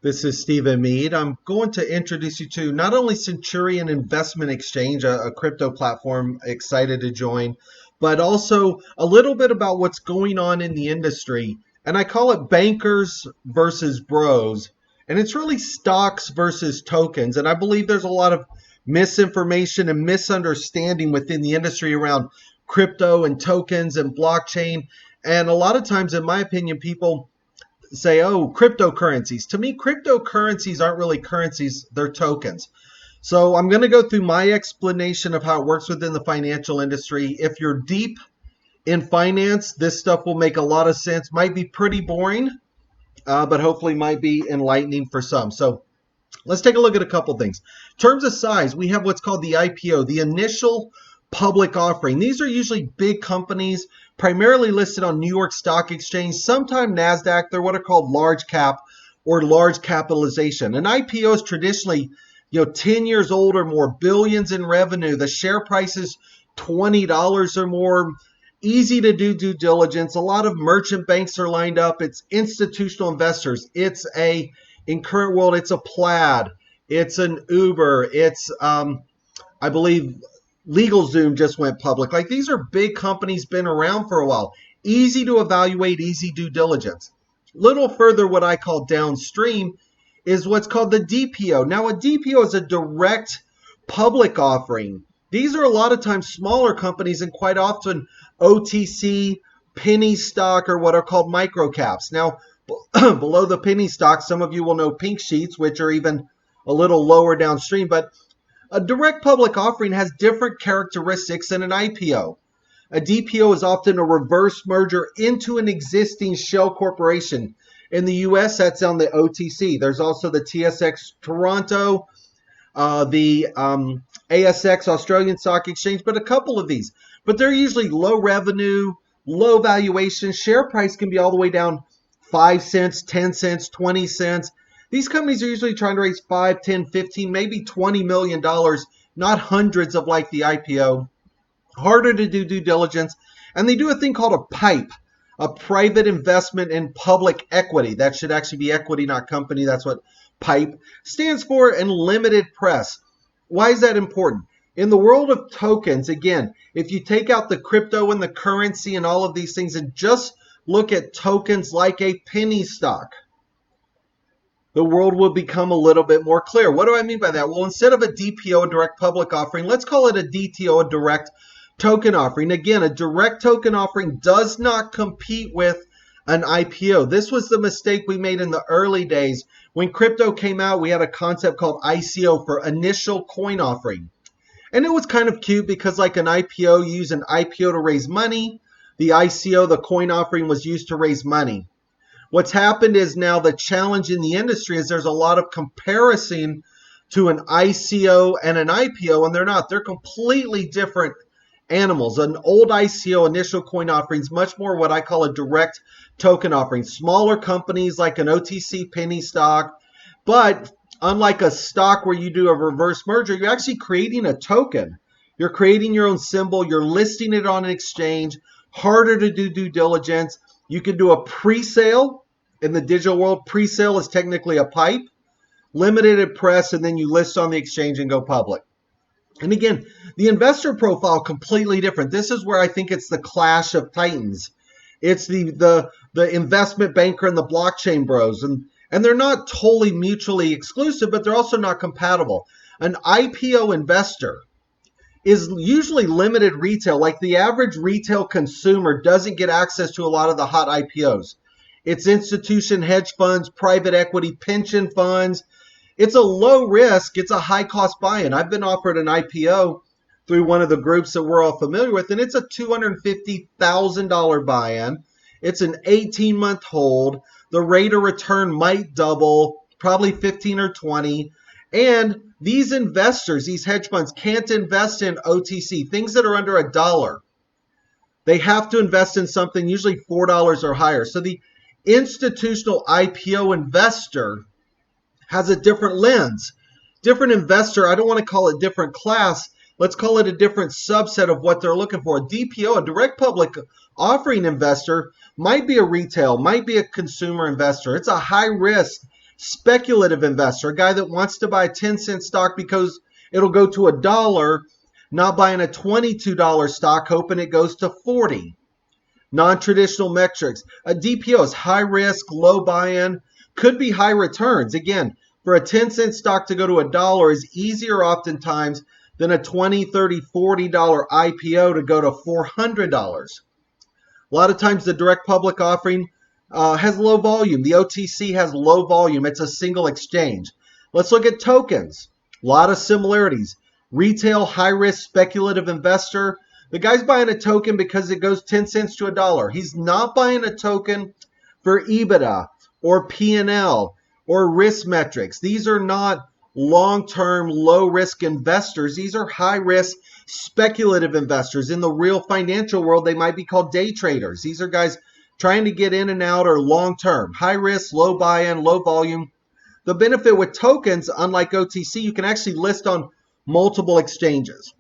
This is Stephen Mead. I'm going to introduce you to not only Centurion Investment Exchange, a crypto platform excited to join, but also a little bit about what's going on in the industry. And I call it bankers versus bros. And it's really stocks versus tokens. And I believe there's a lot of misinformation and misunderstanding within the industry around crypto and tokens and blockchain. And a lot of times, in my opinion, people say, oh, cryptocurrencies. To me, cryptocurrencies aren't really currencies, they're tokens. So I'm going to go through my explanation of how it works within the financial industry. If you're deep in finance, this stuff will make a lot of sense. Might be pretty boring, but hopefully might be enlightening for some. So let's take a look at a couple things. In terms of size, we have what's called the IPO, the initial public offering. These are usually big companies, primarily listed on New York Stock Exchange, sometimes NASDAQ. They're what are called large cap or large capitalization. An IPO is traditionally 10 years old or more, billions in revenue. The share price is $20 or more. Easy to do due diligence. A lot of merchant banks are lined up. It's institutional investors. In current world, it's a Plaid. It's an Uber. It's, I believe, LegalZoom just went public. Like, these are big companies, been around for a while. Easy to evaluate, easy due diligence. Little further, what I call downstream is what's called the DPO. Now, a DPO is a direct public offering. These are a lot of times smaller companies and quite often OTC, penny stock, or what are called microcaps. Now, below the penny stock, some of you will know pink sheets, which are even a little lower downstream, but a direct public offering has different characteristics than an IPO. A DPO is often a reverse merger into an existing shell corporation. In the US, that's on the OTC. There's also the TSX Toronto, the ASX Australian Stock Exchange, but a couple of these. But they're usually low revenue, low valuation. Share price can be all the way down 5 cents, 10 cents, 20 cents. These companies are usually trying to raise 5, 10, 15, maybe $20 million, not hundreds of like the IPO. Harder to do due diligence. And they do a thing called a PIPE, a private investment in public equity. That should actually be equity, not company. That's what PIPE stands for, and limited press. Why is that important? In the world of tokens, again, if you take out the crypto and the currency and all of these things and just look at tokens like a penny stock, the world will become a little bit more clear. What do I mean by that? Well, instead of a DPO, a direct public offering, let's call it a DTO, a direct token offering. Again, a direct token offering does not compete with an IPO. This was the mistake we made in the early days. When crypto came out, we had a concept called ICO, for initial coin offering. And it was kind of cute because like an IPO, you use an IPO to raise money. The ICO, the coin offering, was used to raise money. What's happened is now the challenge in the industry is there's a lot of comparison to an ICO and an IPO, and they're not. They're completely different animals. An old ICO, initial coin offering, is much more what I call a direct token offering. Smaller companies like an OTC penny stock, but unlike a stock where you do a reverse merger, you're actually creating a token. You're creating your own symbol. You're listing it on an exchange. Harder to do due diligence. You can do a pre-sale. In the digital world, pre-sale is technically a PIPE, limited press, and then you list on the exchange and go public. And again, the investor profile completely different. This is where I think it's the clash of titans. It's the investment banker and the blockchain bros, and they're not totally mutually exclusive, but they're also not compatible. An IPO investor is usually limited retail. Like, the average retail consumer doesn't get access to a lot of the hot IPOs. It's institution, hedge funds, private equity, pension funds. It's a low risk, it's a high cost buy-in. I've been offered an IPO through one of the groups that we're all familiar with, and it's a $250,000 buy-in. It's an 18-month hold. The rate of return might double, probably 15 or 20. And these investors, these hedge funds, can't invest in OTC, things that are under $1. They have to invest in something usually $4 or higher. So the institutional IPO investor has a different lens. Different investor, I don't want to call it different class. Let's call it a different subset of what they're looking for. A DPO, a direct public offering investor, might be a retail, might be a consumer investor. It's a high risk, speculative investor, a guy that wants to buy a 10-cent stock because it'll go to $1, not buying a $22 stock hoping it goes to 40. Non-traditional metrics. A DPO is high risk, low buy-in, could be high returns. Again, for a 10-cent stock to go to $1 is easier oftentimes than a $20, $30, $40 IPO to go to $400. A lot of times the direct public offering has low volume. The OTC has low volume. It's a single exchange. Let's look at tokens. A lot of similarities. Retail, high-risk, speculative investor. The guy's buying a token because it goes 10 cents to $1. He's not buying a token for EBITDA or P&L or risk metrics. These are not long-term, low-risk investors. These are high-risk, speculative investors. In the real financial world, they might be called day traders. These are guys trying to get in and out or long-term. High risk, low buy-in, low volume. The benefit with tokens, unlike OTC, you can actually list on multiple exchanges.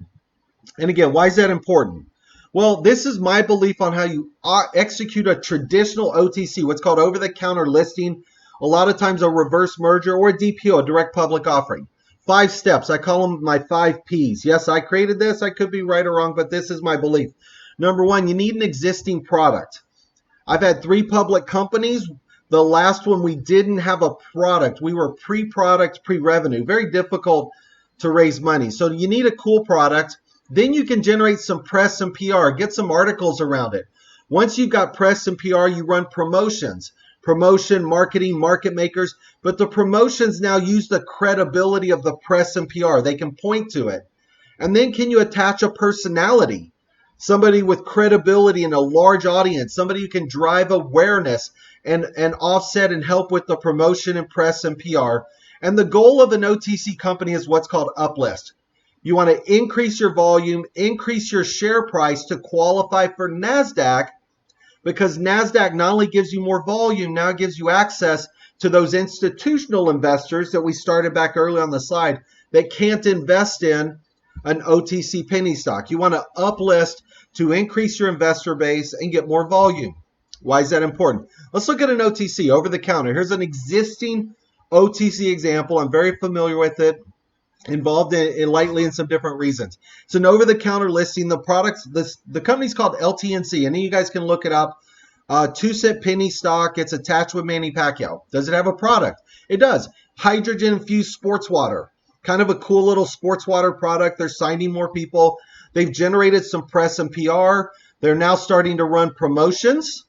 And again, why is that important? Well, this is my belief on how you execute a traditional OTC, what's called over-the-counter listing, a lot of times a reverse merger or a DPO, a direct public offering. 5 steps. I call them my 5 Ps. Yes, I created this. I could be right or wrong, but this is my belief. Number 1, you need an existing product. I've had 3 public companies. The last one, we didn't have a product. We were pre-product, pre-revenue. Very difficult to raise money. So you need a cool product. Then you can generate some press and PR, get some articles around it. Once you've got press and PR, you run promotions. Promotion, marketing, market makers. But the promotions now use the credibility of the press and PR. They can point to it. And then can you attach a personality? Somebody with credibility and a large audience. Somebody who can drive awareness and offset and help with the promotion and press and PR. And the goal of an OTC company is what's called uplist. You want to increase your volume, increase your share price to qualify for NASDAQ, because NASDAQ not only gives you more volume, now it gives you access to those institutional investors that we started back early on the slide that can't invest in an OTC penny stock. You want to uplist to increase your investor base and get more volume. Why is that important? Let's look at an OTC, over the counter. Here's an existing OTC example. I'm very familiar with it. Involved in lightly in some different reasons. It's an over-the-counter listing. The products, the company's called LTNC. Any of you guys can look it up. 2-cent penny stock. It's attached with Manny Pacquiao. Does it have a product? It does. Hydrogen-infused sports water. Kind of a cool little sports water product. They're signing more people. They've generated some press and PR. They're now starting to run promotions.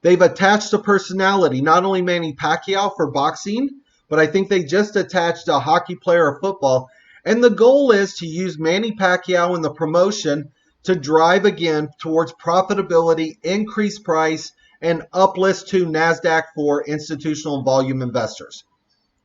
They've attached a personality, not only Manny Pacquiao for boxing, but I think they just attached a hockey player or football. And the goal is to use Manny Pacquiao in the promotion to drive again towards profitability, increase price, and uplist to NASDAQ for institutional and volume investors.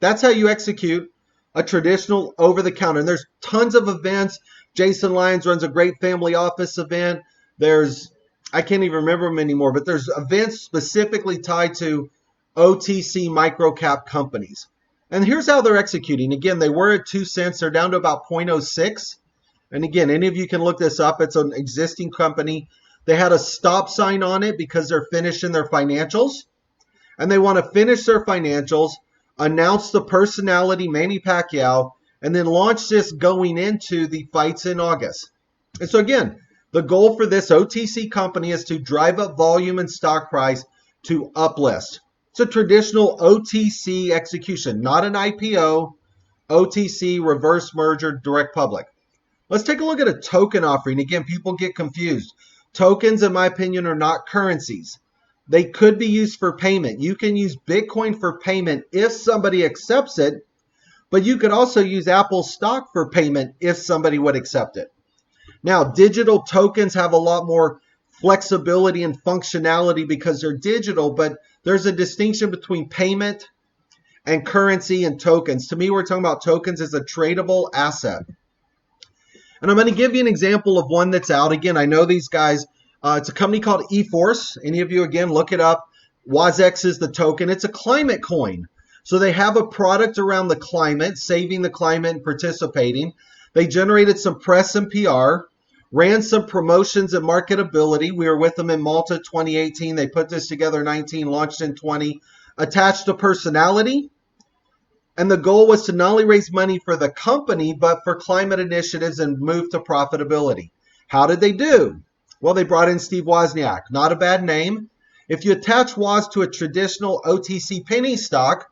That's how you execute a traditional over-the-counter. And there's tons of events. Jason Lyons runs a great family office event. I can't even remember them anymore, but there's events specifically tied to OTC microcap companies. And here's how they're executing. Again, they were at 2 cents. They're down to about 0.06. And again, any of you can look this up. It's an existing company. They had a stop sign on it because they're finishing their financials. And they want to finish their financials, announce the personality, Manny Pacquiao, and then launch this going into the fights in August. And so again, the goal for this OTC company is to drive up volume and stock price to uplist. It's a traditional OTC execution, not an IPO, OTC, reverse merger, direct public. Let's take a look at a token offering. Again, people get confused. Tokens, in my opinion, are not currencies. They could be used for payment. You can use Bitcoin for payment if somebody accepts it, but you could also use Apple stock for payment if somebody would accept it. Now, digital tokens have a lot more flexibility and functionality because they're digital, but there's a distinction between payment and currency and tokens. To me, we're talking about tokens as a tradable asset. And I'm going to give you an example of one that's out. Again, I know these guys. It's a company called eForce. Any of you, again, look it up. WAZX is the token. It's a climate coin. So they have a product around the climate, saving the climate and participating. They generated some press and PR. Ran some promotions and marketability. We were with them in Malta 2018. They put this together in 19, launched in 20. attached a personality, and the goal was to not only raise money for the company, but for climate initiatives and move to profitability. How did they do? Well, they brought in Steve Wozniak. Not a bad name. If you attach Woz to a traditional OTC penny stock,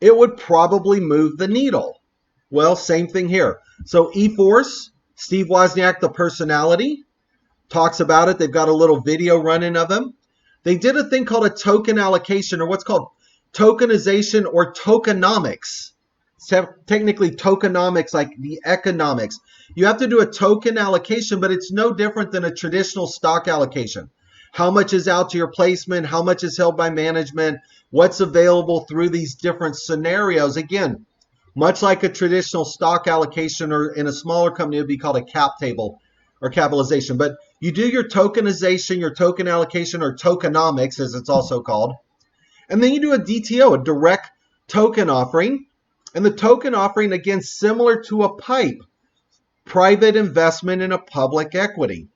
it would probably move the needle. Well, same thing here. So eForce, Steve Wozniak, the personality, talks about it. They've got a little video running of him. They did a thing called a token allocation, or what's called tokenization or tokenomics. It's technically tokenomics, like the economics. You have to do a token allocation, but it's no different than a traditional stock allocation. How much is out to your placement? How much is held by management? What's available through these different scenarios? Again, much like a traditional stock allocation, or in a smaller company, it would be called a cap table or capitalization. But you do your tokenization, your token allocation, or tokenomics, as it's also called. And then you do a DTO, a direct token offering. And the token offering, again, similar to a PIPE, private investment in a public equity.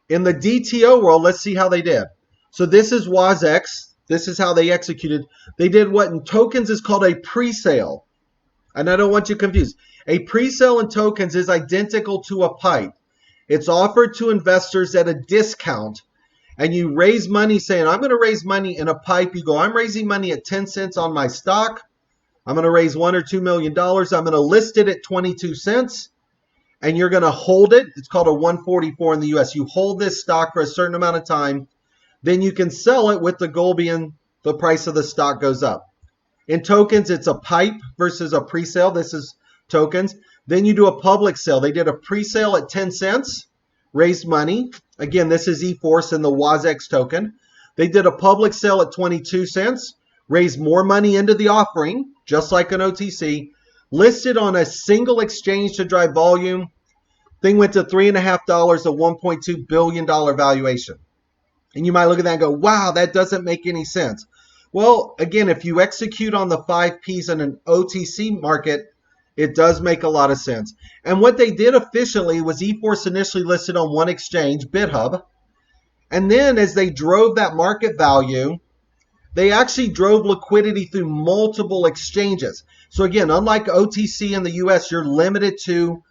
In the DTO world, let's see how they did. So this is WozEx. This is how they executed. They did what in tokens is called a pre-sale. And I don't want you confused. A pre-sale in tokens is identical to a PIPE. It's offered to investors at a discount. And you raise money saying, I'm going to raise money in a PIPE. You go, I'm raising money at 10 cents on my stock. I'm going to raise $1 or $2 million. I'm going to list it at 22 cents. And you're going to hold it. It's called a 144 in the US. You hold this stock for a certain amount of time. Then you can sell it with the goal being the price of the stock goes up. In tokens, it's a PIPE versus a pre-sale. This is tokens. Then you do a public sale. They did a pre-sale at 10 cents, raised money. Again, this is eForce and the WozEx token. They did a public sale at 22 cents, raised more money into the offering, just like an OTC, listed on a single exchange to drive volume. Thing went to $3.5, a $1.2 billion valuation. And you might look at that and go, wow, that doesn't make any sense. Well, again, if you execute on the 5 Ps in an OTC market, it does make a lot of sense. And what they did efficiently was eForce initially listed on one exchange, BitHub. And then as they drove that market value, they actually drove liquidity through multiple exchanges. So again, unlike OTC in the US, you're limited to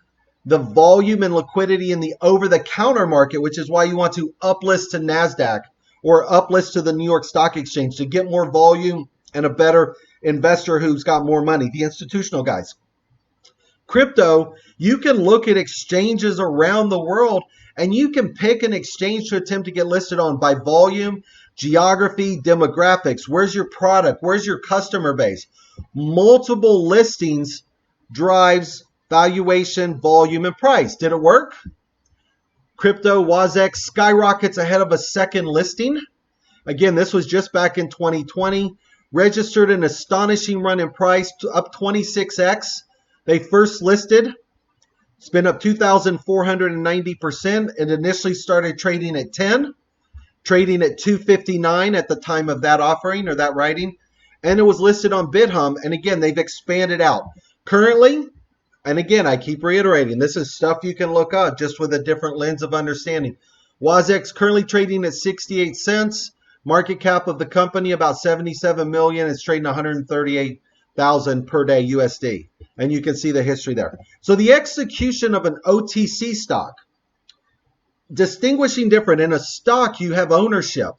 the volume and liquidity in the over-the-counter market, which is why you want to uplist to NASDAQ or uplist to the New York Stock Exchange to get more volume and a better investor who's got more money, the institutional guys. Crypto, you can look at exchanges around the world and you can pick an exchange to attempt to get listed on by volume, geography, demographics. Where's your product? Where's your customer base? Multiple listings drives valuation, volume, and price. Did it work? Crypto WozEx skyrockets ahead of a second listing. Again, this was just back in 2020. Registered an astonishing run in price, up 26x. They first listed. It's been up 2,490%. It initially started trading at 10, trading at 259 at the time of that offering or that writing. And it was listed on BitHub. And again, they've expanded out. Currently, and again, I keep reiterating, this is stuff you can look up just with a different lens of understanding. WozEx currently trading at 68 cents. Market cap of the company about 77 million. It's trading 138,000 per day USD. And you can see the history there. So the execution of an OTC stock, distinguishing different. In a stock, you have ownership.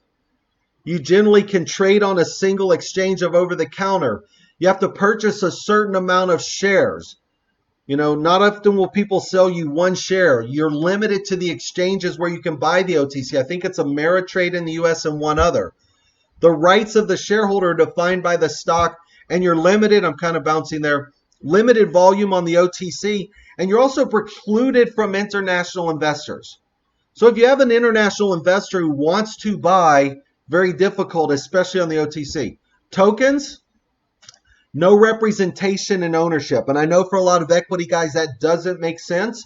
You generally can trade on a single exchange of over-the-counter. You have to purchase a certain amount of shares. You know, not often will people sell you one share. You're limited to the exchanges where you can buy the OTC. I think it's Ameritrade in the US and one other. The rights of the shareholder are defined by the stock, and you're limited, I'm kind of bouncing there, limited volume on the OTC, and you're also precluded from international investors. So if you have an international investor who wants to buy, very difficult, especially on the OTC. Tokens, no representation and ownership. And I know for a lot of equity guys that doesn't make sense.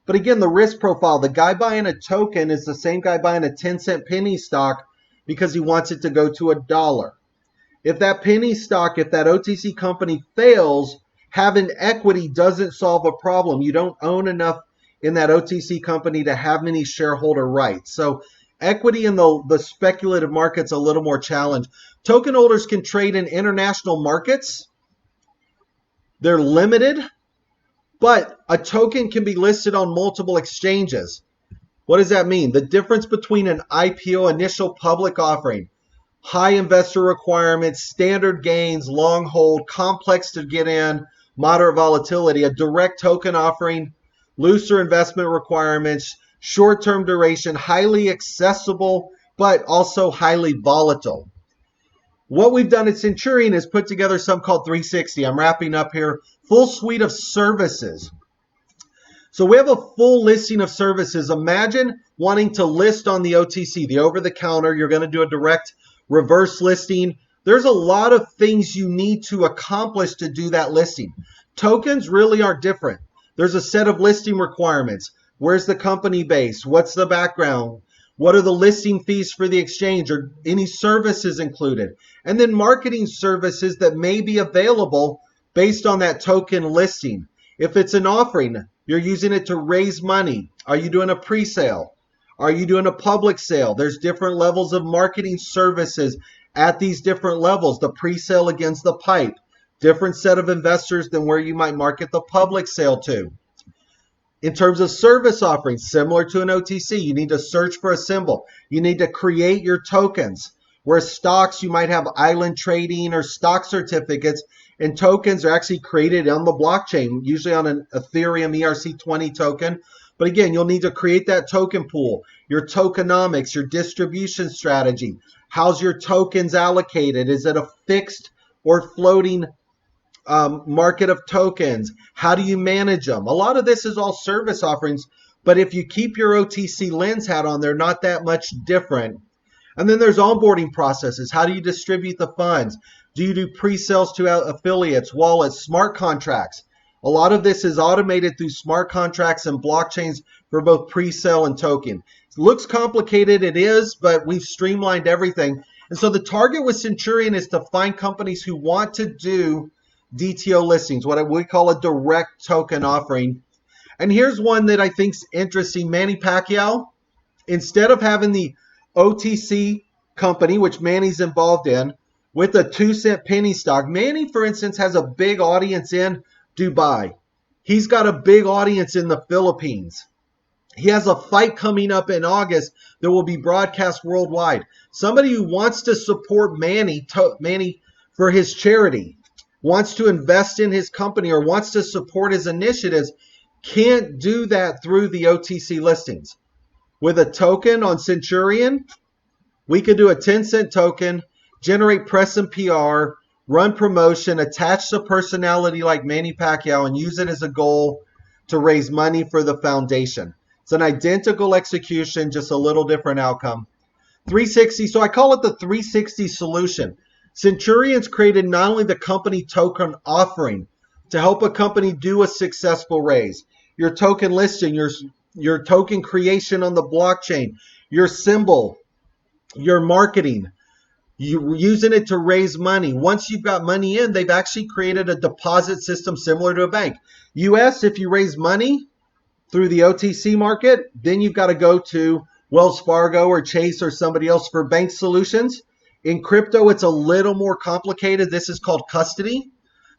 But again, the risk profile, the guy buying a token is the same guy buying a 10-cent penny stock because he wants it to go to $1. If that penny stock, if that OTC company fails, having equity doesn't solve a problem. You don't own enough in that OTC company to have many shareholder rights. So Equity in the speculative market's a little more challenged. Token holders can trade in international markets. They're limited, but a token can be listed on multiple exchanges. What does that mean? The difference between an IPO, initial public offering, high investor requirements, standard gains, long hold, complex to get in, moderate volatility, a direct token offering, looser investment requirements, short-term duration, highly accessible, but also highly volatile. What we've done at Centurion is put together something called 360. I'm wrapping up here. Full suite of services. So we have a full listing of services. Imagine wanting to list on the OTC, the over-the-counter. You're going to do a direct reverse listing. There's a lot of things you need to accomplish to do that listing. Tokens really aren't different. There's a set of listing requirements. Where's the company base? What's the background? What are the listing fees for the exchange, or any services included? And then marketing services that may be available based on that token listing. If it's an offering, you're using it to raise money. Are you doing a pre-sale? Are you doing a public sale? There's different levels of marketing services at these different levels. The pre-sale against the pipe. Different set of investors than where you might market the public sale to. In terms of service offerings, similar to an OTC, you need to search for a symbol. You need to create your tokens. Where stocks, you might have island trading or stock certificates, and tokens are actually created on the blockchain, usually on an Ethereum ERC20 token. But again, you'll need to create that token pool, your tokenomics, your distribution strategy. How's your tokens allocated? Is it a fixed or floating market of tokens? How do you manage them? A lot of this is all service offerings, but if you keep your OTC lens hat on, they're not that much different. And then there's onboarding processes. How do you distribute the funds? Do you do pre-sales to affiliates, wallets, smart contracts? A lot of this is automated through smart contracts and blockchains for both pre-sale and token. It looks complicated, it is, but we've streamlined everything. And so the target with Centurion is to find companies who want to do DTO listings, what we call a direct token offering. And here's one that I think is interesting. Manny Pacquiao, instead of having the OTC company, which Manny's involved in, with a 2-cent penny stock, Manny, for instance, has a big audience in Dubai. He's got a big audience in the Philippines. He has a fight coming up in August that will be broadcast worldwide. Somebody who wants to support Manny for his charity, wants to invest in his company, or wants to support his initiatives, can't do that through the OTC listings. With a token on Centurion, we could do a 10-cent token, generate press and PR, run promotion, attach the personality like Manny Pacquiao, and use it as a goal to raise money for the foundation. It's an identical execution, just a little different outcome. 360, so I call it the 360 solution. Centurion's created not only the company token offering to help a company do a successful raise, your token listing, your token creation on the blockchain, your symbol, your marketing, you using it to raise money. Once you've got money in, they've actually created a deposit system similar to a bank. US, if you raise money through the OTC market, then you've got to go to Wells Fargo or Chase or somebody else for bank solutions. In crypto, it's a little more complicated. This is called custody.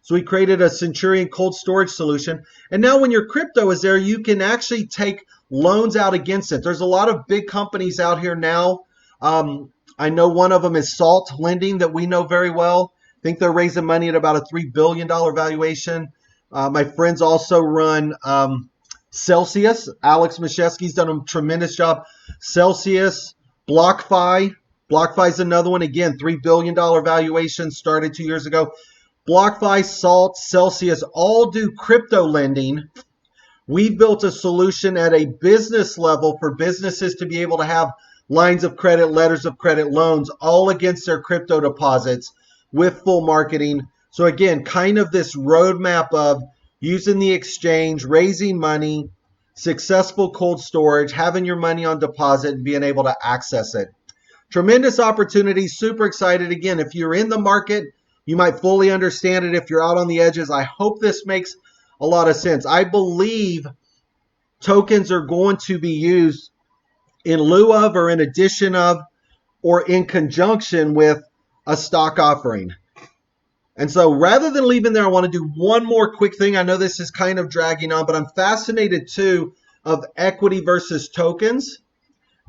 So we created a Centurion cold storage solution. And now when your crypto is there, you can actually take loans out against it. There's a lot of big companies out here now. I know one of them is Salt Lending that we know very well. I think they're raising money at about a $3 billion valuation. My friends also run Celsius. Alex Mashesky's done a tremendous job. Celsius, BlockFi. BlockFi is another one. Again, $3 billion valuation, started 2 years ago. BlockFi, Salt, Celsius all do crypto lending. We've built a solution at a business level for businesses to be able to have lines of credit, letters of credit, loans, all against their crypto deposits with full marketing. So again, kind of this roadmap of using the exchange, raising money, successful cold storage, having your money on deposit, and being able to access it. Tremendous opportunity, super excited. Again, if you're in the market, you might fully understand it. If you're out on the edges, I hope this makes a lot of sense. I believe tokens are going to be used in lieu of or in addition of or in conjunction with a stock offering. And so rather than leaving there, I want to do one more quick thing. I know this is kind of dragging on, but I'm fascinated too of equity versus tokens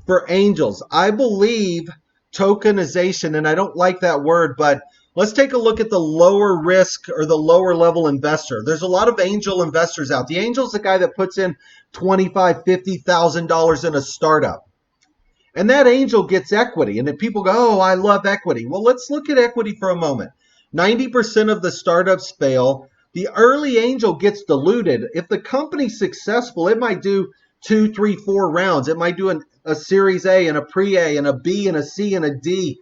for angels. I believe tokenization, and I don't like that word, but let's take a look at the lower risk or the lower level investor. There's a lot of angel investors out. The angel's the guy that puts in $25,000, $50,000 in a startup. And that angel gets equity. And then people go, oh, I love equity. Well, let's look at equity for a moment. 90% of the startups fail. The early angel gets diluted. If the company's successful, it might do 2, 3, 4 rounds. It might do a Series A and a Pre-A and a B and a C and a D.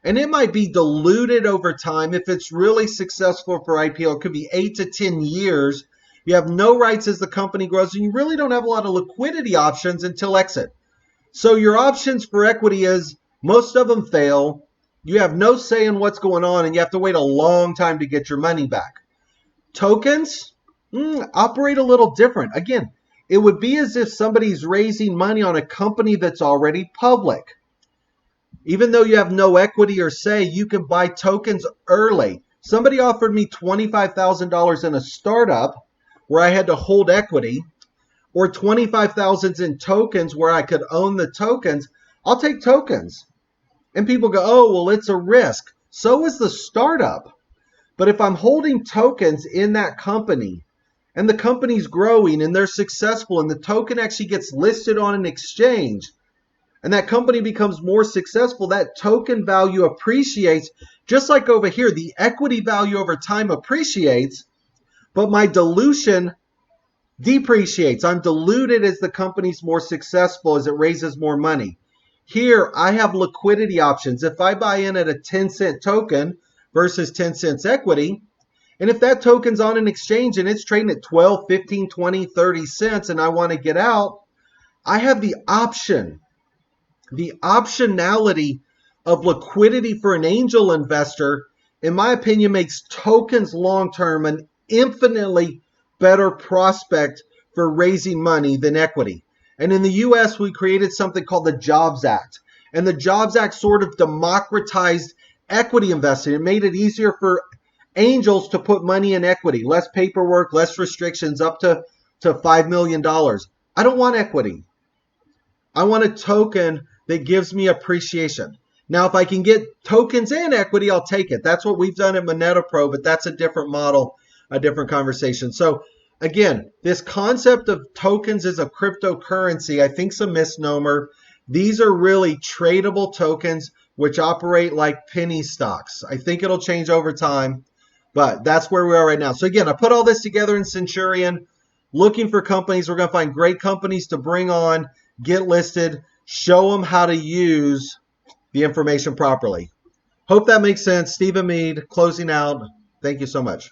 And it might be diluted over time. If it's really successful for IPO, it could be 8 to 10 years. You have no rights as the company grows, and you really don't have a lot of liquidity options until exit. So your options for equity is most of them fail. You have no say in what's going on, and you have to wait a long time to get your money back. Tokens operate a little different. Again, it would be as if somebody's raising money on a company that's already public. Even though you have no equity or say, you can buy tokens early. Somebody offered me $25,000 in a startup where I had to hold equity, or 25,000 in tokens where I could own the tokens. I'll take tokens. And people go, oh, well, it's a risk. So is the startup. But if I'm holding tokens in that company and the company's growing and they're successful and the token actually gets listed on an exchange and that company becomes more successful, that token value appreciates. Just like over here, the equity value over time appreciates, but my dilution depreciates. I'm diluted as the company's more successful, as it raises more money. Here, I have liquidity options. If I buy in at a 10-cent token versus 10 cents equity, and if that token's on an exchange and it's trading at 12, 15, 20, 30 cents and I want to get out, I have the option, the optionality of liquidity for an angel investor, in my opinion, makes tokens long-term an infinitely better prospect for raising money than equity. And in the US, we created something called the Jobs Act. And the Jobs Act sort of democratized equity investing. It made it easier for angels to put money in equity, less paperwork, less restrictions, up to $5 million. I don't want equity. I want a token that gives me appreciation. Now, if I can get tokens and equity, I'll take it. That's what we've done at Moneta Pro, but that's a different model, a different conversation. So again, this concept of tokens as a cryptocurrency, I think is a misnomer. These are really tradable tokens which operate like penny stocks. I think it'll change over time, but that's where we are right now. So again, I put all this together in Centurion, looking for companies. We're going to find great companies to bring on, get listed, show them how to use the information properly. Hope that makes sense. Stephen Mead, closing out. Thank you so much.